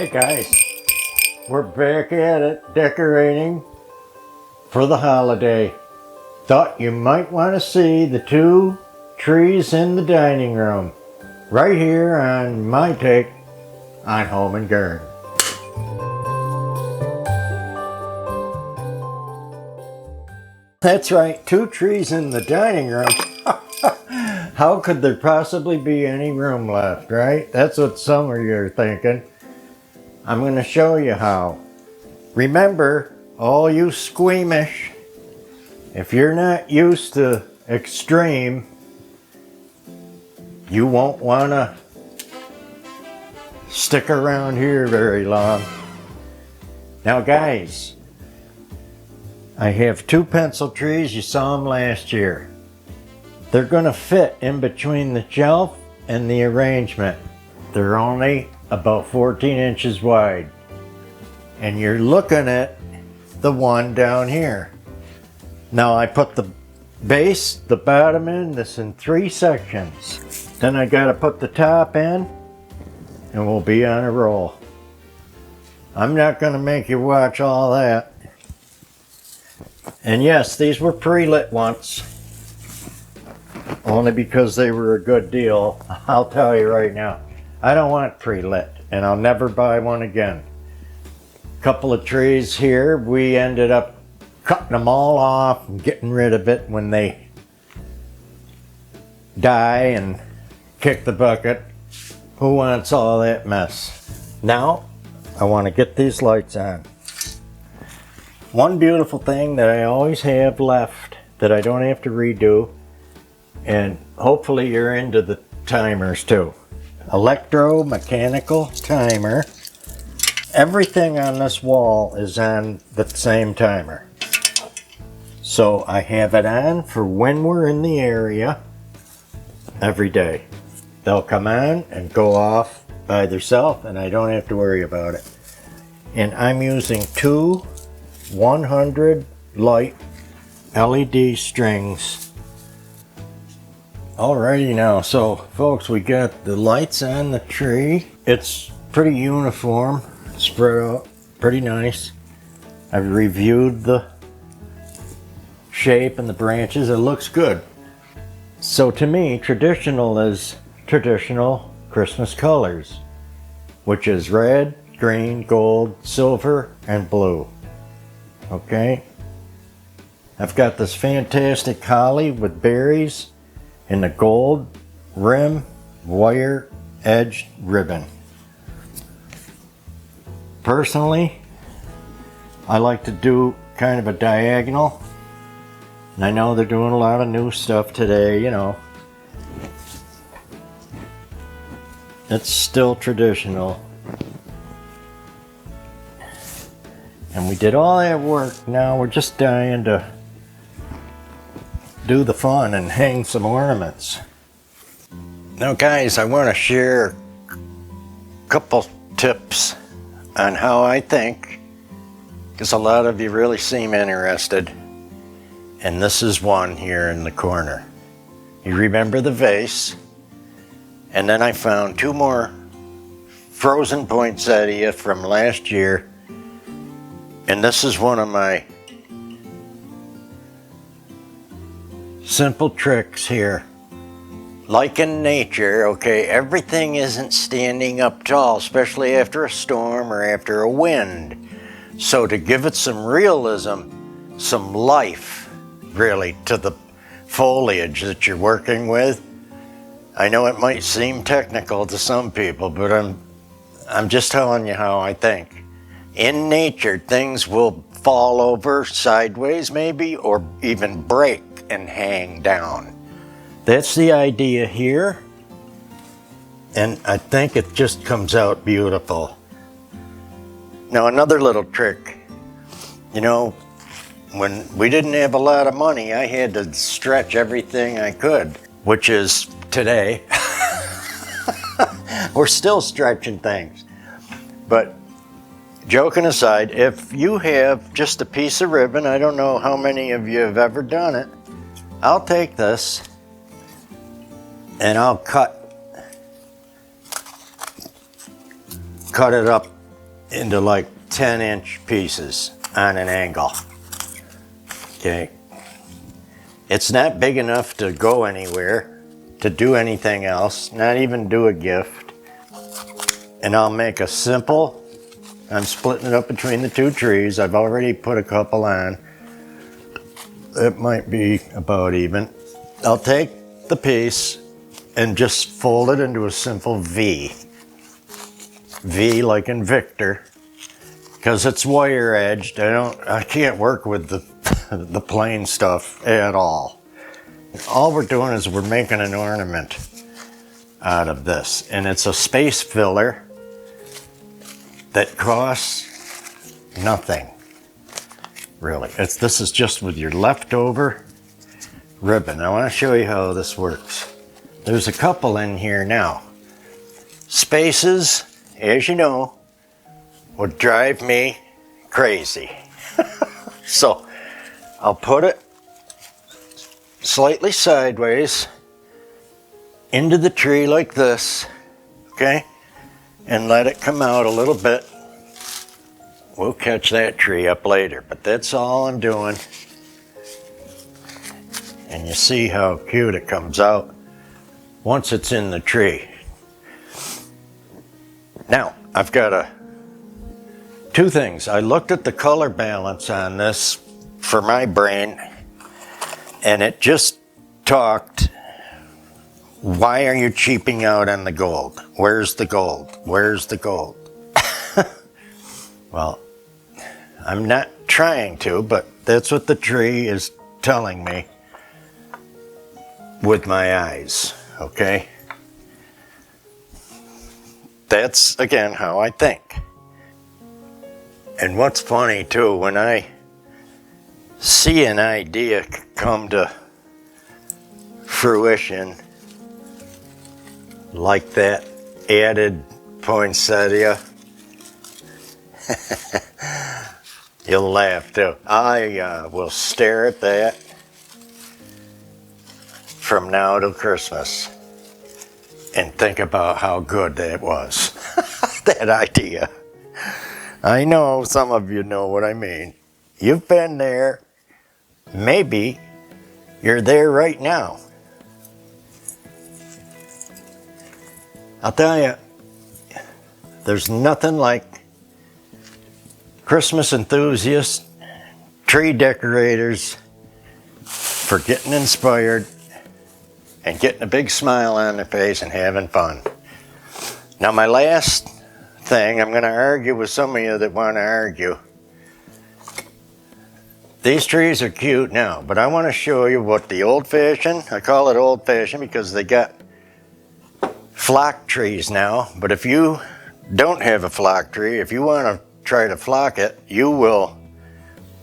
Hey guys, we're back at it decorating for the holiday. Thought you might want to see the two trees in the dining room right here on my take on home and garden. That's right, two trees in the dining room. How could there possibly be any room left, right? That's what some of you are thinking. I'm going to show you how. Remember, all you squeamish, if you're not used to extreme, you won't want to stick around here very long. Now guys, I have two pencil trees. You saw them last year. They're going to fit in between the shelf and the arrangement. They're only about 14 inches wide. And you're looking at the one down here. Now I put the base, the bottom in, this in 3 sections. Then I got to put the top in and we'll be on a roll. I'm not going to make you watch all that. And yes, these were pre-lit once. Only because they were a good deal. I'll tell you right now, I don't want pre-lit and I'll never buy one again. Couple of trees here, we ended up cutting them all off and getting rid of it when they die and kick the bucket. Who wants all that mess? Now, I want to get these lights on. One beautiful thing that I always have left that I don't have to redo, and hopefully you're into the timers too. Electromechanical timer. Everything on this wall is on the same timer. So I have it on for when we're in the area every day. They'll come on and go off by themselves and I don't have to worry about it. And I'm using two 100 light LED strings. Alrighty now, so folks, we got the lights on the tree. It's pretty uniform, spread out pretty nice. I've reviewed the shape and the branches. It looks good. So to me, traditional is traditional Christmas colors, which is red, green, gold, silver, and blue. Okay? I've got this fantastic holly with berries and the gold rim wire edged ribbon. Personally, I like to do kind of a diagonal, and I know they're doing a lot of new stuff today, you know. It's still traditional. And we did all that work, now we're just dying to do the fun and hang some ornaments. Now guys, I want to share a couple tips on how I think, because a lot of you really seem interested, and this is one here in the corner. You remember the vase, and then I found two more frozen poinsettia from last year, and this is one of my simple tricks here. Like in nature, okay, everything isn't standing up tall, especially after a storm or after a wind. So to give it some realism, some life, really, to the foliage that you're working with, I know it might seem technical to some people, but I'm just telling you how I think. In nature, things will fall over sideways maybe, or even break and hang down. That's the idea here, and I think it just comes out beautiful. Now another little trick, you know, when we didn't have a lot of money, I had to stretch everything I could, which is today. We're still stretching things. But joking aside, if you have just a piece of ribbon, I don't know how many of you have ever done it, I'll take this and I'll cut it up into like 10-inch pieces on an angle. Okay. It's not big enough to go anywhere, to do anything else, not even do a gift. And I'll make a simple, I'm splitting it up between the two trees. I've already put a couple on. It might be about even. I'll take the piece and just fold it into a simple V. V like in Victor. Because it's wire edged. I can't work with the plain stuff at all. All we're doing is we're making an ornament out of this. And it's a space filler that costs nothing, really. This is just with your leftover ribbon. I want to show you how this works. There's a couple in here now. Spaces, as you know, would drive me crazy. So I'll put it slightly sideways into the tree like this, okay? And let it come out a little bit. We'll catch that tree up later, but that's all I'm doing. And you see how cute it comes out once it's in the tree. Now, I've got two things. I looked at the color balance on this for my brain, and it just talked, why are you cheaping out on the gold? Where's the gold? Where's the gold? Well, I'm not trying to, but that's what the tree is telling me with my eyes, okay? That's, again, how I think. And what's funny, too, when I see an idea come to fruition, like that added poinsettia, you'll laugh, too. I will stare at that from now till Christmas and think about how good that was, that idea. I know some of you know what I mean. You've been there. Maybe you're there right now. I'll tell you, there's nothing like Christmas enthusiasts, tree decorators, for getting inspired and getting a big smile on their face and having fun. Now, my last thing, I'm going to argue with some of you that want to argue. These trees are cute now, but I want to show you what the old-fashioned, I call it old-fashioned because they got flock trees now, but if you don't have a flock tree, if you want to try to flock it, you will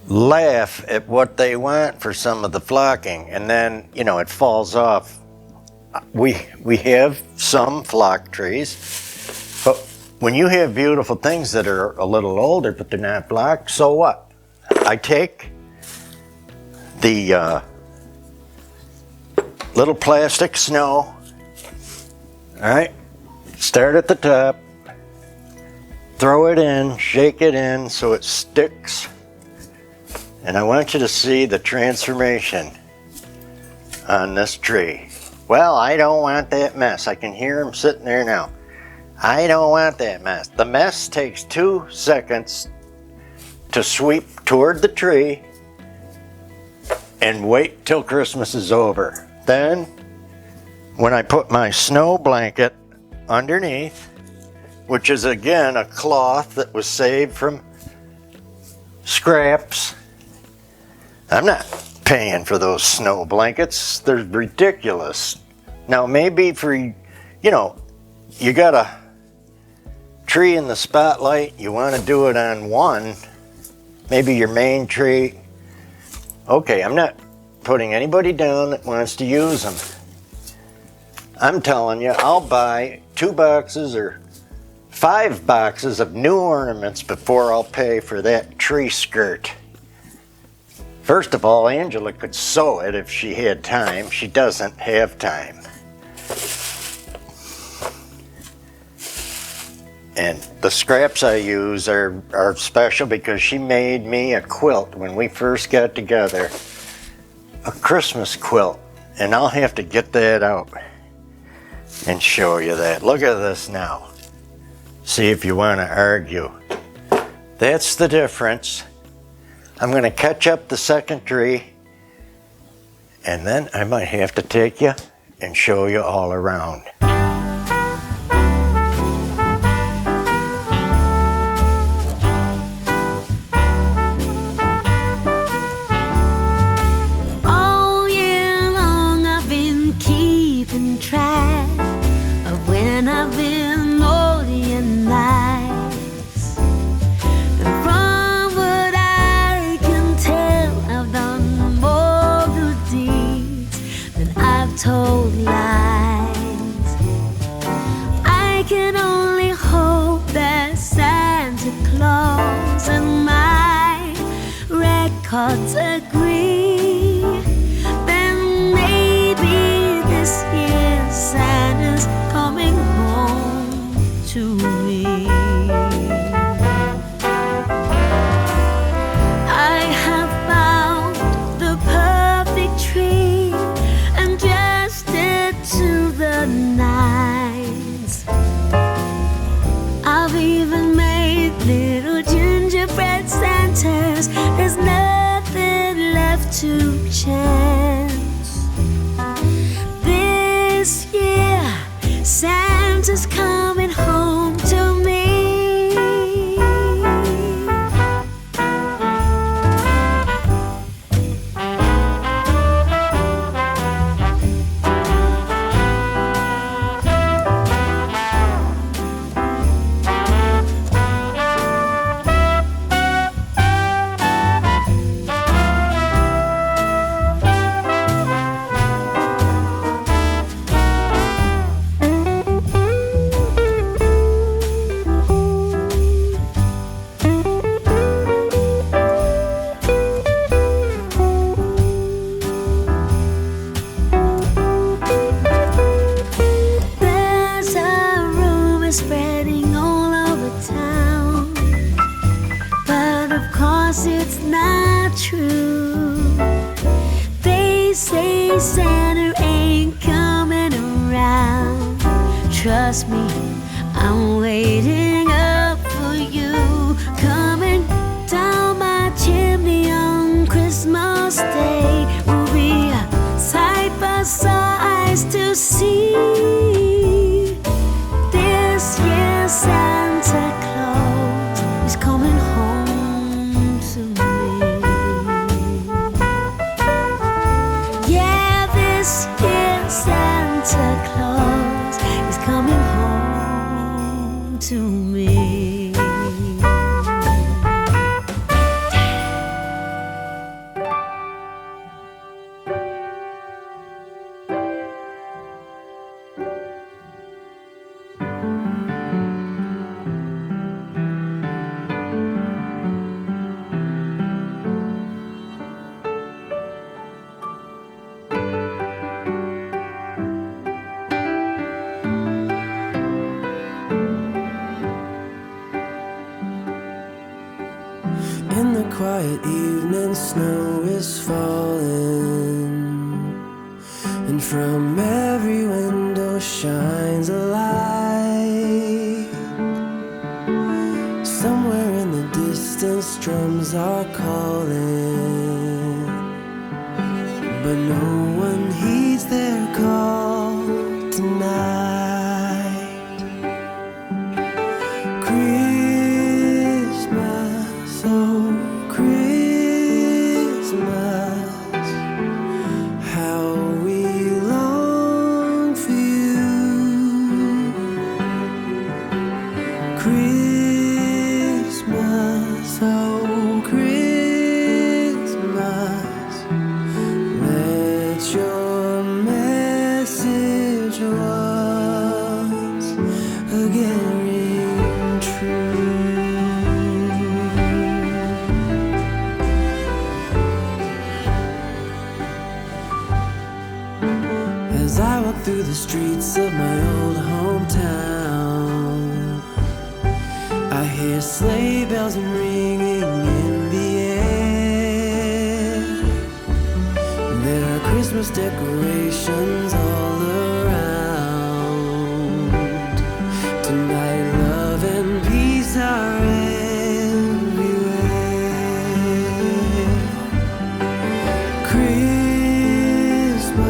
laugh at what they want for some of the flocking, and then, you know, it falls off. We have some flock trees, but when you have beautiful things that are a little older but they're not flocked, so what? I take the little plastic snow, all right, start at the top, throw it in, shake it in so it sticks, and I want you to see the transformation on this tree. Well, I don't want that mess. I can hear him sitting there now. I don't want that mess. The mess takes 2 seconds to sweep toward the tree and wait till Christmas is over. Then, when I put my snow blanket underneath, which is again a cloth that was saved from scraps, I'm not paying for those snow blankets. They're ridiculous. Now, maybe for, you know, you got a tree in the spotlight, you want to do it on one, maybe your main tree. Okay, I'm not putting anybody down that wants to use them. I'm telling you, I'll buy 2 boxes or 5 boxes of new ornaments before I'll pay for that tree skirt. First of all, Angela could sew it if she had time. She doesn't have time. And the scraps I use are special because she made me a quilt when we first got together, a Christmas quilt, and I'll have to get that out and show you that. Look at this now. See if you want to argue. That's the difference. I'm going to catch up the second tree, and then I might have to take you and show you all around. All year long I've been keeping track of when I've been naughty and nice. And from what I can tell, I've done more good deeds than I've told lies. I can only hope that Santa Claus and my records agree. Then maybe this year Santa's coming home to me. I have found the perfect tree and dressed it to the nines. I've even made little gingerbread Santas. There's nothing left to chance. This year, Santa's coming home to me. There's a rumor spreading all over town, but of course it's not true. They say Santa ain't coming around. Trust me, I'm waiting up for you. Coming down my chimney on Christmas Day will be a sight for eyes to see. This year Santa Claus is coming home to me. Yeah, this year Santa Claus is coming home to me. In the quiet evening, snow is falling, and from every window shines a light. Somewhere in the distance, drums are calling, but no one heeds their call tonight. Christmas, oh Christmas, how we long for you. Christmas, oh Christmas, let your message once again ring true. As I walk through the streets of my old hometown, I hear sleigh bells ringing in the air. There are Christmas decorations all around. Tonight love and peace are everywhere. Christmas,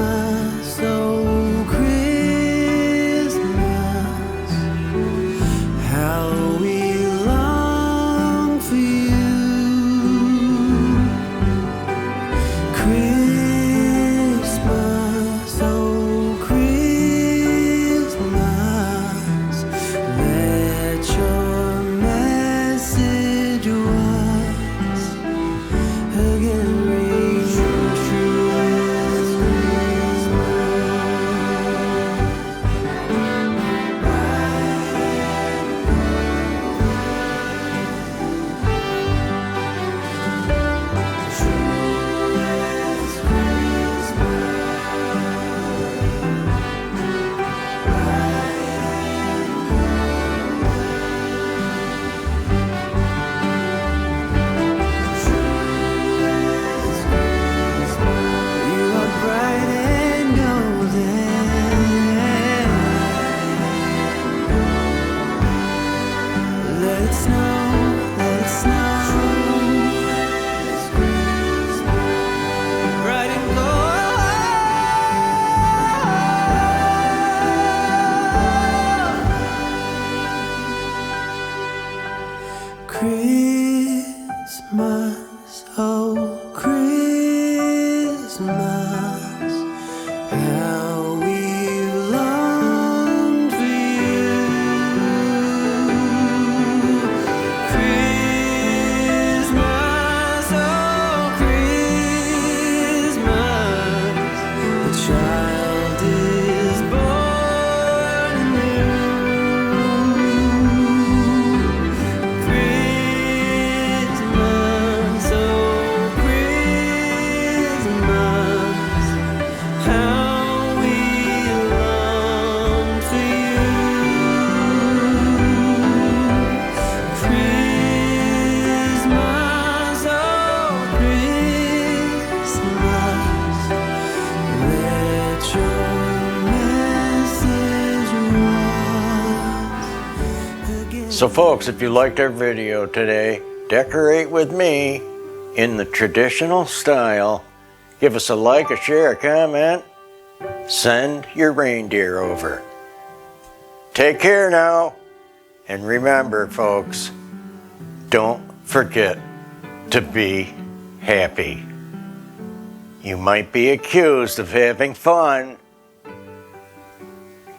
oh Christmas, how we long for you. Christmas, oh Christmas, let your message once again ring true. You are bright and golden. Let it snow, let it snow. Bright and gold. Christmas, oh Christmas, how we've longed for you. Christmas, oh Christmas, the child is born anew. Christmas, oh Christmas, how we long for you. Christmas, oh Christmas, let your message once again. So folks, if you liked our video today, decorate with me in the traditional style. Give us a like, a share, a comment. Send your reindeer over. Take care now. And remember, folks, don't forget to be happy. You might be accused of having fun.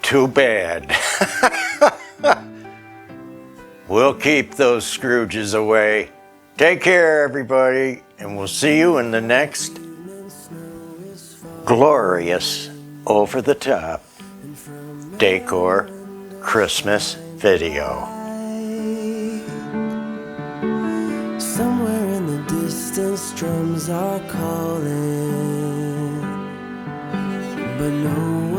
Too bad. We'll keep those Scrooges away. Take care, everybody, and we'll see you in the next glorious, over-the-top decor Christmas video. Somewhere in the distance, drums are calling, but no